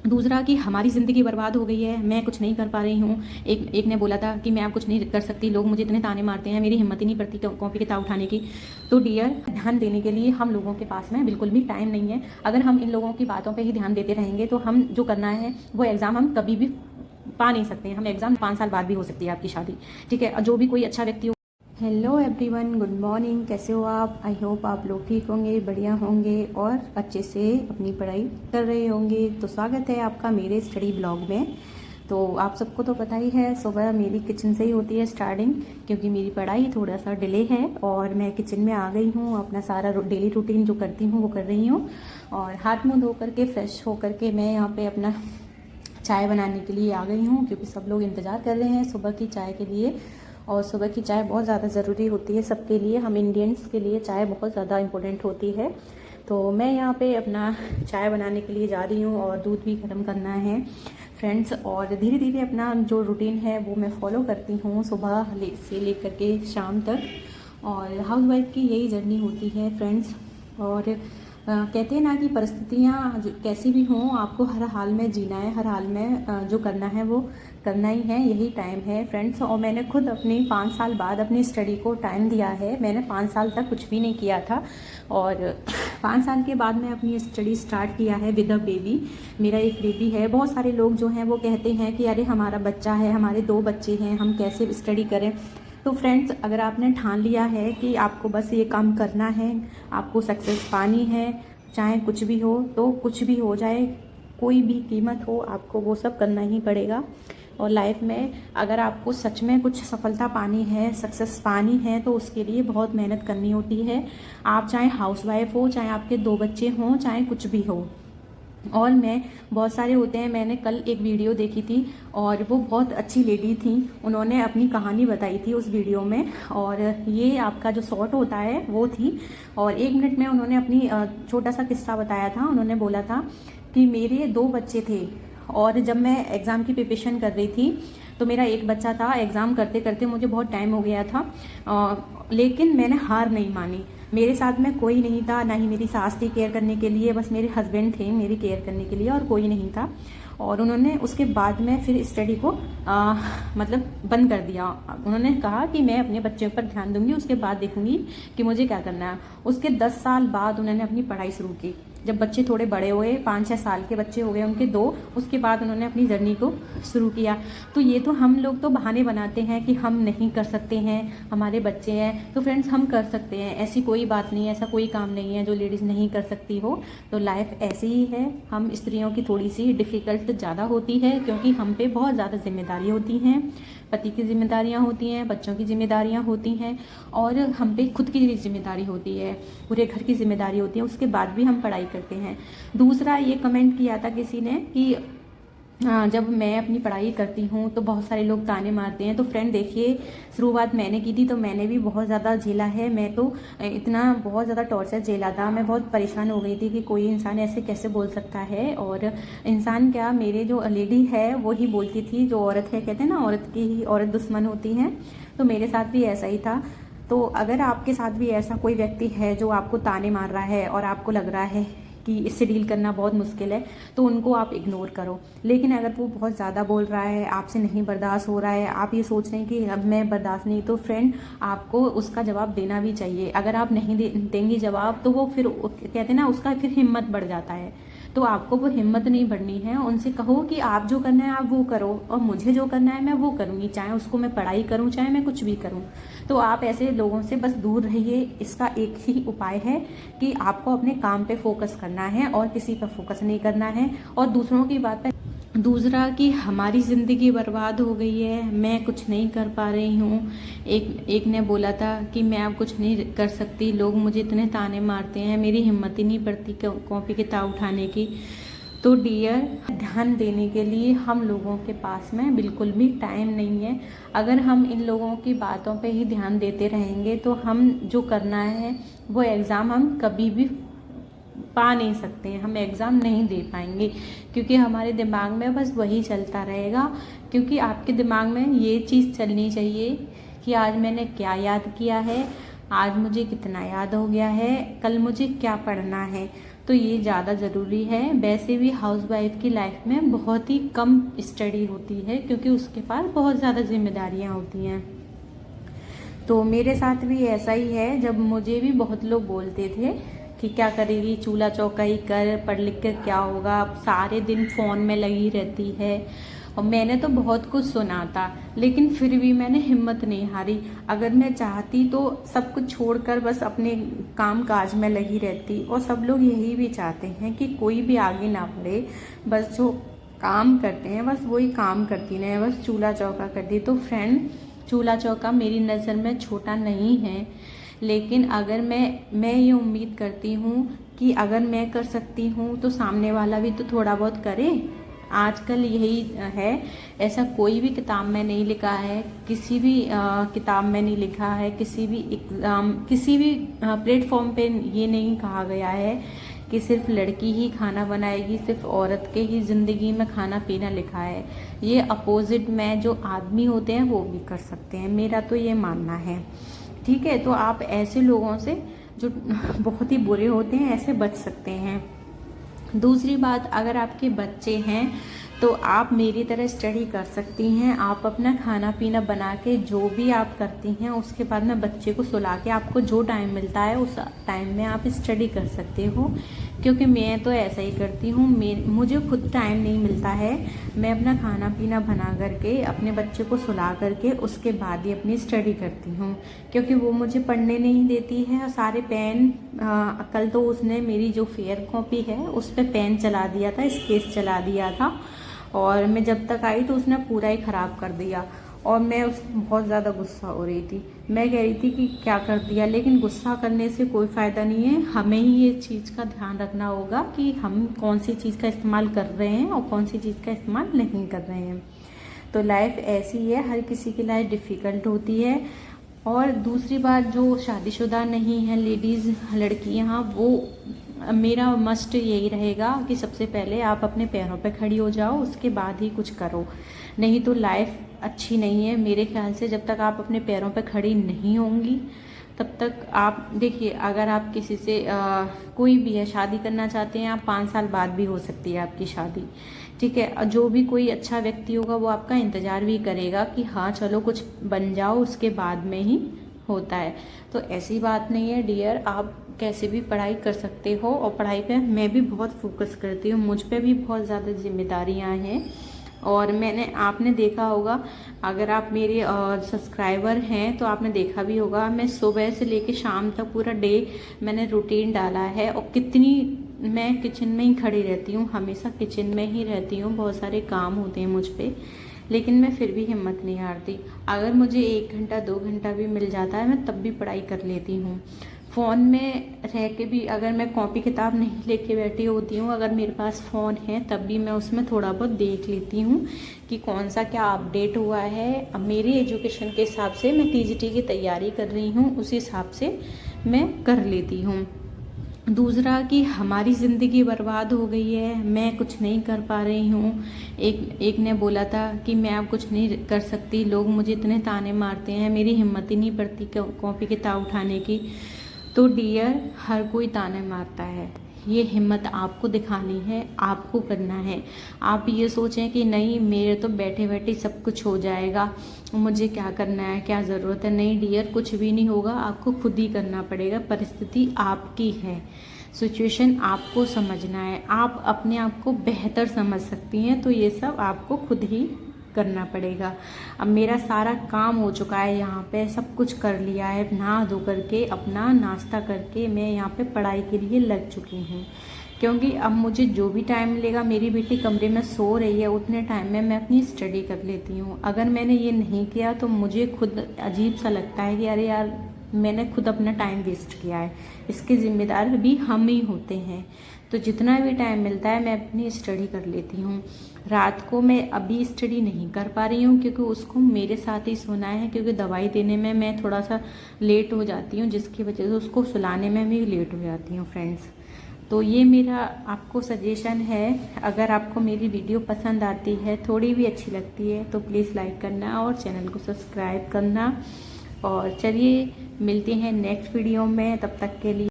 दूसरा कि हमारी ज़िंदगी बर्बाद हो गई है, मैं कुछ नहीं कर पा रही हूँ। एक ने बोला था कि मैं अब कुछ नहीं कर सकती, लोग मुझे इतने ताने मारते हैं, मेरी हिम्मत ही नहीं पड़ती कॉपी किताब उठाने की। तो डियर, ध्यान देने के लिए हम लोगों के पास में बिल्कुल भी टाइम नहीं है। अगर हम इन लोगों की बातों पर ही ध्यान देते रहेंगे तो हम जो करना है वो एग्ज़ाम हम कभी भी पा नहीं सकते हैं। हम एग्ज़ाम 5 साल बाद भी हो सकती है आपकी शादी, ठीक है। जो भी कोई अच्छा व्यक्ति। Hello everyone, good morning. कैसे हो आप? आई होप आप लोग ठीक होंगे, बढ़िया होंगे और अच्छे से अपनी पढ़ाई कर रहे होंगे। तो स्वागत है आपका मेरे स्टडी ब्लॉग में। तो आप सबको तो पता ही है, सुबह मेरी किचन से ही होती है स्टार्टिंग, क्योंकि मेरी पढ़ाई थोड़ा सा डिले है और मैं किचन में आ गई हूँ। अपना सारा डेली रूटीन जो करती हूँ वो कर रही हूँ और हाथ मुँह धो करके फ्रेश हो करके मैं यहाँ पे अपना चाय बनाने के लिए आ गई हूँ, क्योंकि सब लोग इंतज़ार कर रहे हैं सुबह की चाय के लिए। और सुबह की चाय बहुत ज़्यादा ज़रूरी होती है सबके लिए, हम इंडियंस के लिए चाय बहुत ज़्यादा इम्पोर्टेंट होती है। तो मैं यहाँ पे अपना चाय बनाने के लिए जा रही हूँ और दूध भी गर्म करना है फ्रेंड्स। और धीरे धीरे अपना जो रूटीन है वो मैं फॉलो करती हूँ सुबह से लेकर के शाम तक। और हाउसवाइफ की यही जर्नी होती है फ्रेंड्स। और कहते हैं ना कि परिस्थितियाँ कैसी भी हों, आपको हर हाल में जीना है, हर हाल में जो करना है वो करना ही है, यही टाइम है फ्रेंड्स। और मैंने खुद अपनी 5 साल बाद अपनी स्टडी को टाइम दिया है। मैंने 5 साल तक कुछ भी नहीं किया था और 5 साल के बाद मैं अपनी स्टडी स्टार्ट किया है विद अ बेबी। मेरा एक बेबी है। बहुत सारे लोग जो हैं वो कहते हैं कि अरे हमारा बच्चा है, हमारे 2 बच्चे हैं, हम कैसे स्टडी करें। तो फ्रेंड्स, अगर आपने ठान लिया है कि आपको बस ये काम करना है, आपको सक्सेस पानी है, चाहे कुछ भी हो, तो कुछ भी हो जाए, कोई भी कीमत हो, आपको वो सब करना ही पड़ेगा। और लाइफ में अगर आपको सच में कुछ सफलता पानी है, सक्सेस पानी है, तो उसके लिए बहुत मेहनत करनी होती है। आप चाहे हाउसवाइफ हो, चाहे आपके 2 बच्चे हों, चाहे कुछ भी हो। और मैं बहुत सारे होते हैं, मैंने कल एक वीडियो देखी थी और वो बहुत अच्छी लेडी थी, उन्होंने अपनी कहानी बताई थी उस वीडियो में। और ये आपका जो शॉर्ट होता है वो थी। और 1 मिनट में उन्होंने अपनी छोटा सा किस्सा बताया था। उन्होंने बोला था कि मेरे 2 बच्चे थे और जब मैं एग्ज़ाम की प्रिपरेशन कर रही थी तो मेरा एक बच्चा था। एग्ज़ाम करते करते मुझे बहुत टाइम हो गया था, लेकिन मैंने हार नहीं मानी। मेरे साथ में कोई नहीं था, ना ही मेरी सास थी केयर करने के लिए, बस मेरे हस्बैंड थे मेरी केयर करने के लिए और कोई नहीं था। और उन्होंने उसके बाद में फिर स्टडी को मतलब बंद कर दिया। उन्होंने कहा कि मैं अपने बच्चों पर ध्यान दूंगी, उसके बाद देखूंगी कि मुझे क्या करना है। उसके 10 साल बाद उन्होंने अपनी पढ़ाई शुरू की। जब बच्चे थोड़े बड़े हुए, 5-6 साल के बच्चे हो गए उनके 2, उसके बाद उन्होंने अपनी जर्नी को शुरू किया। तो ये तो हम लोग तो बहाने बनाते हैं कि हम नहीं कर सकते हैं, हमारे बच्चे हैं। तो फ्रेंड्स, हम कर सकते हैं, ऐसी कोई बात नहीं है, ऐसा कोई काम नहीं है जो लेडीज़ नहीं कर सकती हो। तो लाइफ ऐसी ही है। हम स्त्रियों की थोड़ी सी डिफ़िकल्ट ज़्यादा होती है, क्योंकि हम पे बहुत ज़्यादा जिम्मेदारी होती हैं। पति की जिम्मेदारियाँ होती हैं, बच्चों की जिम्मेदारियाँ होती हैं और हम पे खुद की जिम्मेदारी होती है, पूरे घर की जिम्मेदारी होती है। उसके बाद भी हम पढ़ाई करते हैं। दूसरा, ये कमेंट किया था किसी ने कि जब मैं अपनी पढ़ाई करती हूँ तो बहुत सारे लोग ताने मारते हैं। तो फ्रेंड देखिए, शुरुआत मैंने की थी तो मैंने भी बहुत ज़्यादा झेला है। मैं तो इतना बहुत ज़्यादा टॉर्चर झेला था, मैं बहुत परेशान हो गई थी कि कोई इंसान ऐसे कैसे बोल सकता है। और इंसान क्या, मेरे जो लेडी है वो ही बोलती थी, जो औरत है, कहते हैं ना औरत की ही औरत दुश्मन होती हैं। तो मेरे साथ भी ऐसा ही था। तो अगर आपके साथ भी ऐसा कोई व्यक्ति है जो आपको ताने मार रहा है और आपको लग रहा है कि इससे डील करना बहुत मुश्किल है, तो उनको आप इग्नोर करो। लेकिन अगर वो बहुत ज़्यादा बोल रहा है, आपसे नहीं बर्दाश्त हो रहा है, आप ये सोच रहे हैं कि अब मैं बर्दाश्त नहीं, तो फ्रेंड आपको उसका जवाब देना भी चाहिए। अगर आप नहीं देंगी जवाब तो वो फिर कहते हैं ना, उसका फिर हिम्मत बढ़ जाता है। तो आपको वो हिम्मत नहीं बढ़नी है। उनसे कहो कि आप जो करना है आप वो करो और मुझे जो करना है मैं वो करूँगी, चाहे उसको मैं पढ़ाई करूँ, चाहे मैं कुछ भी करूँ। तो आप ऐसे लोगों से बस दूर रहिए। इसका एक ही उपाय है कि आपको अपने काम पे फोकस करना है और किसी पर फोकस नहीं करना है और दूसरों की बात पे। दूसरा कि हमारी ज़िंदगी बर्बाद हो गई है, मैं कुछ नहीं कर पा रही हूँ। एक ने बोला था कि मैं अब कुछ नहीं कर सकती, लोग मुझे इतने ताने मारते हैं, मेरी हिम्मत ही नहीं पड़ती कॉपी किताब उठाने की। तो डियर, ध्यान देने के लिए हम लोगों के पास में बिल्कुल भी टाइम नहीं है। अगर हम इन लोगों की बातों पे ही ध्यान देते रहेंगे तो हम जो करना है वो एग्ज़ाम हम कभी भी पा नहीं सकते हैं, हम एग्ज़ाम नहीं दे पाएंगे, क्योंकि हमारे दिमाग में बस वही चलता रहेगा। क्योंकि आपके दिमाग में ये चीज़ चलनी चाहिए कि आज मैंने क्या याद किया है, आज मुझे कितना याद हो गया है, कल मुझे क्या पढ़ना है। तो ये ज़्यादा ज़रूरी है। वैसे भी हाउसवाइफ की लाइफ में बहुत ही कम स्टडी होती है क्योंकि उसके पास बहुत ज़्यादा जिम्मेदारियां होती हैं। तो मेरे साथ भी ऐसा ही है। जब मुझे भी बहुत लोग बोलते थे कि क्या करेगी, चूल्हा चौका ही कर, पढ़ लिख कर क्या होगा, अब सारे दिन फ़ोन में लगी रहती है। और मैंने तो बहुत कुछ सुना था, लेकिन फिर भी मैंने हिम्मत नहीं हारी। अगर मैं चाहती तो सब कुछ छोड़कर बस अपने काम काज में लगी रहती। और सब लोग यही भी चाहते हैं कि कोई भी आगे ना बढ़े, बस जो काम करते हैं बस वही काम करती रहे, बस चूल्हा चौका करती। तो फ्रेंड, चूल्हा चौका मेरी नज़र में छोटा नहीं है, लेकिन अगर मैं ये उम्मीद करती हूँ कि अगर मैं कर सकती हूँ तो सामने वाला भी तो थोड़ा बहुत करे। आजकल यही है, ऐसा कोई भी किताब में नहीं लिखा है, किसी भी किताब में नहीं लिखा है, किसी भी एग्जाम, किसी भी प्लेटफॉर्म पे ये नहीं कहा गया है कि सिर्फ लड़की ही खाना बनाएगी, सिर्फ औरत के ही ज़िंदगी में खाना पीना लिखा है। ये अपोजिट में जो आदमी होते हैं वो भी कर सकते हैं, मेरा तो ये मानना है। ठीक है, तो आप ऐसे लोगों से जो बहुत ही बुरे होते हैं ऐसे बच सकते हैं। दूसरी बात, अगर आपके बच्चे हैं तो आप मेरी तरह स्टडी कर सकती हैं। आप अपना खाना पीना बना के जो भी आप करती हैं उसके बाद में बच्चे को सुला के आपको जो टाइम मिलता है उस टाइम में आप स्टडी कर सकते हो। क्योंकि मैं तो ऐसा ही करती हूँ, मुझे खुद टाइम नहीं मिलता है। मैं अपना खाना पीना बना करके अपने बच्चे को सुला करके उसके बाद ही अपनी स्टडी करती हूँ, क्योंकि वो मुझे पढ़ने नहीं देती है। और सारे पेन, कल तो उसने मेरी जो फेयर कॉपी है उस पर पेन चला दिया था, स्केच चला दिया था, और मैं जब तक आई तो उसने पूरा ही ख़राब कर दिया। और मैं उस बहुत ज़्यादा गुस्सा हो रही थी। मैं कह रही थी कि क्या कर दिया, लेकिन गुस्सा करने से कोई फ़ायदा नहीं है। हमें ही ये चीज़ का ध्यान रखना होगा कि हम कौन सी चीज़ का इस्तेमाल कर रहे हैं और कौन सी चीज़ का इस्तेमाल नहीं कर रहे हैं। तो लाइफ ऐसी है, हर किसी की लाइफ डिफ़िकल्ट होती है। और दूसरी बात, जो शादीशुदा नहीं है लेडीज़, लड़कियाँ, वो मेरा मस्ट यही रहेगा कि सबसे पहले आप अपने पैरों पे खड़ी हो जाओ, उसके बाद ही कुछ करो। नहीं तो लाइफ अच्छी नहीं है मेरे ख्याल से। जब तक आप अपने पैरों पे खड़ी नहीं होंगी तब तक आप देखिए, अगर आप किसी से कोई भी है शादी करना चाहते हैं आप, 5 साल बाद भी हो सकती है आपकी शादी। ठीक है, जो भी कोई अच्छा व्यक्ति होगा वो आपका इंतज़ार भी करेगा कि हाँ चलो कुछ बन जाओ, उसके बाद में ही होता है। तो ऐसी बात नहीं है डियर, आप कैसे भी पढ़ाई कर सकते हो। और पढ़ाई पे मैं भी बहुत फोकस करती हूँ, मुझ पे भी बहुत ज़्यादा जिम्मेदारियाँ हैं। और आपने देखा होगा, अगर आप मेरे सब्सक्राइबर हैं तो आपने देखा भी होगा, मैं सुबह से लेके शाम तक पूरा डे मैंने रूटीन डाला है। और कितनी मैं किचन में ही खड़ी रहती हूँ, हमेशा किचन में ही रहती हूँ, बहुत सारे काम होते हैं मुझ पे, लेकिन मैं फिर भी हिम्मत नहीं हारती। अगर मुझे 1 घंटा 2 घंटा भी मिल जाता है मैं तब भी पढ़ाई कर लेती हूँ। फ़ोन में रह के भी अगर मैं कॉपी किताब नहीं लेके बैठी होती हूँ, अगर मेरे पास फ़ोन है तब भी मैं उसमें थोड़ा बहुत देख लेती हूँ कि कौन सा क्या अपडेट हुआ है। अब मेरी एजुकेशन के हिसाब से मैं टीजीटी की तैयारी कर रही हूँ, उस हिसाब से मैं कर लेती हूँ। दूसरा कि हमारी ज़िंदगी बर्बाद हो गई है, मैं कुछ नहीं कर पा रही हूँ। एक ने बोला था कि मैं अब कुछ नहीं कर सकती, लोग मुझे इतने ताने मारते हैं, मेरी हिम्मत ही नहीं पड़ती कॉपी किताब उठाने की। तो डियर, हर कोई ताने मारता है, ये हिम्मत आपको दिखानी है, आपको करना है। आप ये सोचें कि नहीं मेरे तो बैठे बैठे सब कुछ हो जाएगा, मुझे क्या करना है, क्या ज़रूरत है। नहीं डियर, कुछ भी नहीं होगा, आपको खुद ही करना पड़ेगा। परिस्थिति आपकी है, सिचुएशन आपको समझना है, आप अपने आप को बेहतर समझ सकती हैं। तो ये सब आपको खुद ही करना पड़ेगा। अब मेरा सारा काम हो चुका है, यहाँ पे सब कुछ कर लिया है, नहा धो करके अपना नाश्ता करके मैं यहाँ पे पढ़ाई के लिए लग चुकी हूँ। क्योंकि अब मुझे जो भी टाइम मिलेगा, मेरी बेटी कमरे में सो रही है, उतने टाइम में मैं अपनी स्टडी कर लेती हूँ। अगर मैंने ये नहीं किया तो मुझे खुद अजीब सा लगता है कि अरे यार, मैंने खुद अपना टाइम वेस्ट किया है। इसके जिम्मेदार भी हम ही होते हैं। तो जितना भी टाइम मिलता है मैं अपनी स्टडी कर लेती हूँ। रात को मैं अभी स्टडी नहीं कर पा रही हूँ क्योंकि उसको मेरे साथ ही सोना है, क्योंकि दवाई देने में मैं थोड़ा सा लेट हो जाती हूँ, जिसकी वजह से उसको सुलाने में भी लेट हो जाती हूँ फ्रेंड्स। तो ये मेरा आपको सजेशन है। अगर आपको मेरी वीडियो पसंद आती है, थोड़ी भी अच्छी लगती है, तो प्लीज़ लाइक करना और चैनल को सब्सक्राइब करना। और चलिए मिलते हैं नेक्स्ट वीडियो में, तब तक के लिए